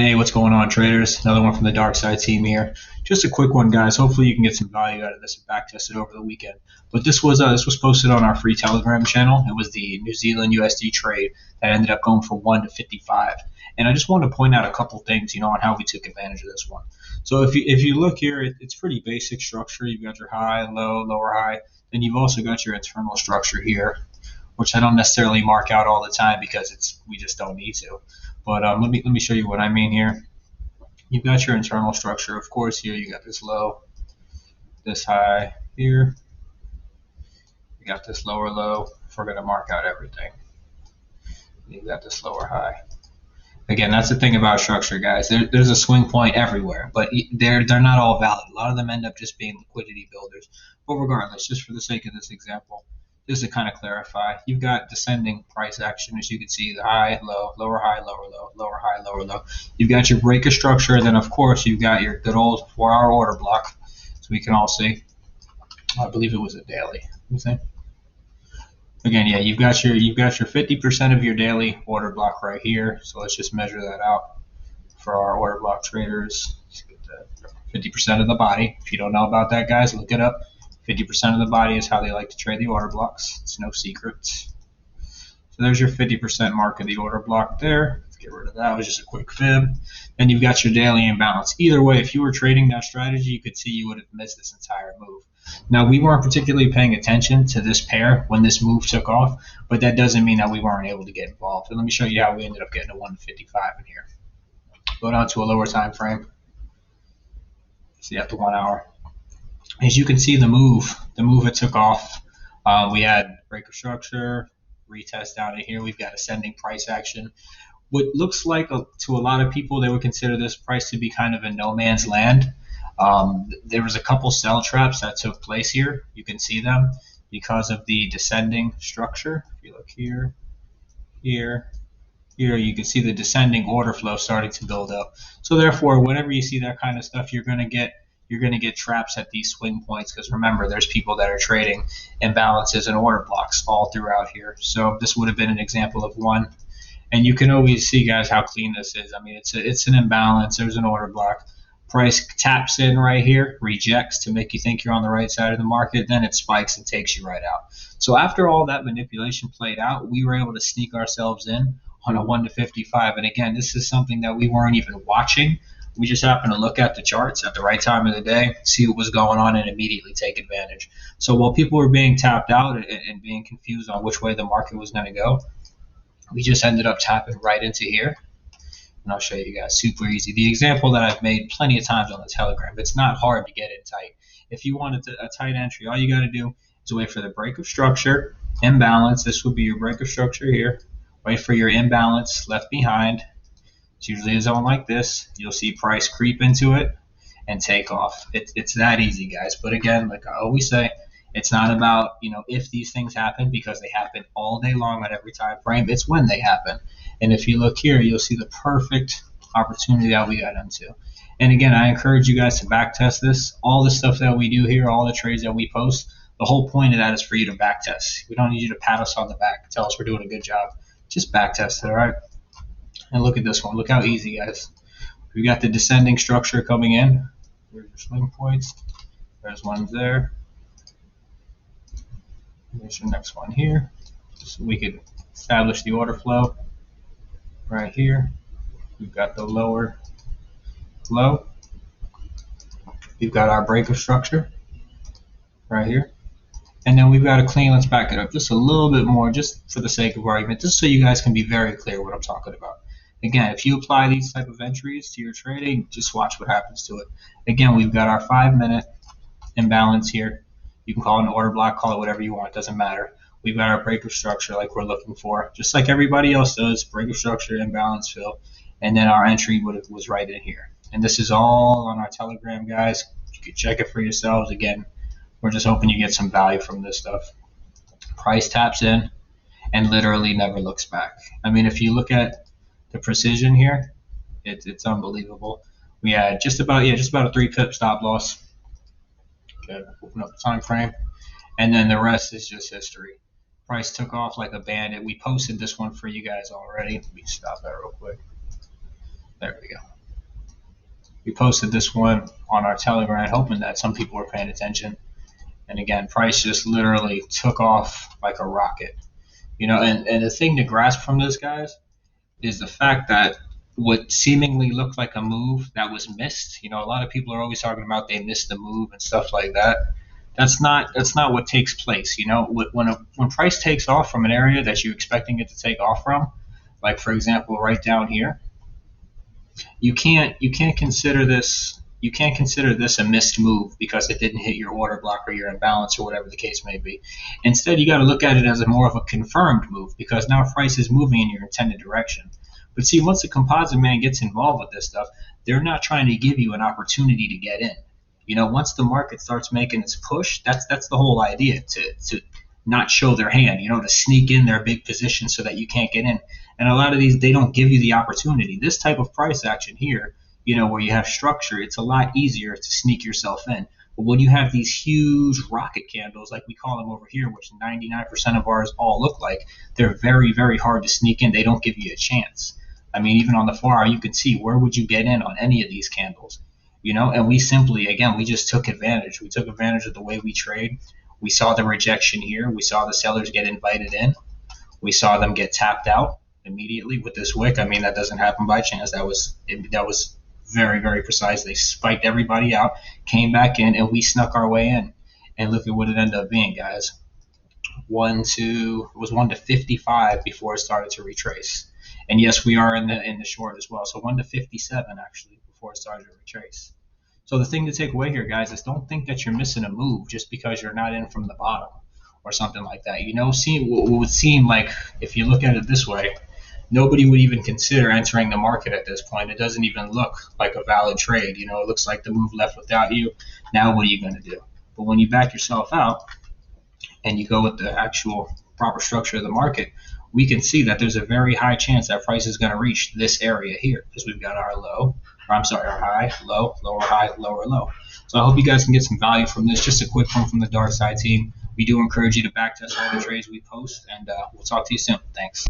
Hey, what's going on, traders? Another one from the Dark Side team here. Just a quick one, guys. Hopefully, you can get some value out of this and back test it over the weekend. But this was posted on our free Telegram channel. It was the New Zealand USD trade that ended up going from 1 to 55. And I just wanted to point out a couple things, on how we took advantage of this one. So if you look here, it's pretty basic structure. You've got your high, low, lower high. Then you've also got your internal structure here, which I don't necessarily mark out all the time because we just don't need to. But let me show you what I mean here. You've got your internal structure. Of course, here you got this low, this high here. You got this lower low. If we're going to mark out everything, you've got this lower high. Again, that's the thing about structure, guys. There's a swing point everywhere, but they're not all valid. A lot of them end up just being liquidity builders. But regardless, just for the sake of this example, just to kind of clarify, you've got descending price action, as you can see, the high, low, lower high, lower low, lower high, lower low. You've got your breaker structure, and then of course you've got your good old 4-hour order block, so we can all see. I believe it was a daily. Again, yeah, you've got your 50% of your daily order block right here. So let's just measure that out for our order block traders. 50% of the body. If you don't know about that, guys, look it up. 50% of the body is how they like to trade the order blocks. It's no secret. So there's your 50% mark of the order block there. Let's get rid of that. It was just a quick fib. Then you've got your daily imbalance. Either way, if you were trading that strategy, you could see you would have missed this entire move. Now, we weren't particularly paying attention to this pair when this move took off, but that doesn't mean that we weren't able to get involved. And let me show you how we ended up getting a 155 in here. Go down to a lower time frame. See at the 1 hour. As you can see, the move it took off. We had breaker structure, retest down to here. We've got ascending price action. What looks like to a lot of people, they would consider this price to be kind of in no man's land. There was a couple sell traps that took place here. You can see them because of the descending structure. If you look here, here, you can see the descending order flow starting to build up. So therefore, whenever you see that kind of stuff, you're going to get traps at these swing points, because remember, there's people that are trading imbalances and order blocks all throughout here. So this would have been an example of one. And you can always see, guys, how clean this is. I mean, it's an imbalance. There's an order block. Price taps in right here, rejects to make you think you're on the right side of the market, then it spikes and takes you right out. So after all that manipulation played out, we were able to sneak ourselves in on a 1 to 55. And again, this is something that we weren't even watching. We just happened to look at the charts at the right time of the day, see what was going on, and immediately take advantage. So while people were being tapped out and being confused on which way the market was going to go, we just ended up tapping right into here. And I'll show you guys super easy. The example that I've made plenty of times on the Telegram, it's not hard to get in tight. If you want a tight entry, all you got to do is wait for the break of structure, imbalance. This would be your break of structure here. Wait for your imbalance left behind. It's usually a zone like this. You'll see price creep into it and take off. It's that easy, guys. But again, like I always say, it's not about if these things happen, because they happen all day long on every time frame. It's when they happen. And if you look here, you'll see the perfect opportunity that we got into. And again, I encourage you guys to back test this. All the stuff that we do here, all the trades that we post, the whole point of that is for you to back test. We don't need you to pat us on the back, tell us we're doing a good job. Just back test it, all right? And look at this one. Look how easy, guys. We got the descending structure coming in. There's your swing points. There's one there. There's your next one here. So we could establish the order flow right here. We've got the lower low. We've got our break of structure right here. And then we've got a clean. Let's back it up just a little bit more, just for the sake of argument, just so you guys can be very clear what I'm talking about. Again, if you apply these type of entries to your trading, just watch what happens to it. Again, we've got our 5-minute imbalance here. You can call it an order block, call it whatever you want, doesn't matter. We've got our break of structure like we're looking for, just like everybody else does, break of structure, imbalance fill, and then our entry was right in here. And this is all on our Telegram, guys. You can check it for yourselves. Again, we're just hoping you get some value from this stuff. Price taps in and literally never looks back. I mean, if you look at the precision here, it's unbelievable. We had just about a 3-pip stop loss. Okay, open up the time frame, and then the rest is just history. Price took off like a bandit. We posted this one for you guys already. Let me stop that real quick. There we go. We posted this one on our Telegram, hoping that some people were paying attention. And again, price just literally took off like a rocket. And the thing to grasp from this, guys, is the fact that what seemingly looked like a move that was missed. A lot of people are always talking about they missed the move and stuff like that. That's not what takes place. When price takes off from an area that you're expecting it to take off from, like for example, right down here, you can't consider this a missed move because it didn't hit your order block or your imbalance or whatever the case may be. Instead, you got to look at it as more of a confirmed move because now price is moving in your intended direction. But see, once the composite man gets involved with this stuff, they're not trying to give you an opportunity to get in. Once the market starts making its push, that's the whole idea, to not show their hand, to sneak in their big position so that you can't get in. And a lot of these, they don't give you the opportunity. This type of price action here, where you have structure, it's a lot easier to sneak yourself in. But when you have these huge rocket candles, like we call them over here, which 99% of ours all look like, they're very, very hard to sneak in. They don't give you a chance. I mean, even on the 4 hour, you can see where would you get in on any of these candles, and we simply, again, we just took advantage. We took advantage of the way we trade. We saw the rejection here. We saw the sellers get invited in. We saw them get tapped out immediately with this wick. I mean, that doesn't happen by chance. That was very, very precise. They spiked everybody out, came back in, and we snuck our way in. And look at what it ended up being, guys. It was 1 to 55 before it started to retrace. And yes, we are in the short as well. So 1 to 57 actually before it started to retrace. So the thing to take away here, guys, is don't think that you're missing a move just because you're not in from the bottom or something like that. What would seem like, if you look at it this way, nobody would even consider entering the market at this point. It doesn't even look like a valid trade. It looks like the move left without you. Now what are you going to do? But when you back yourself out and you go with the actual proper structure of the market, we can see that there's a very high chance that price is going to reach this area here because we've got our our high, low, lower high, lower low. So I hope you guys can get some value from this. Just a quick one from the dark side team. We do encourage you to back test all the trades we post, and we'll talk to you soon. Thanks.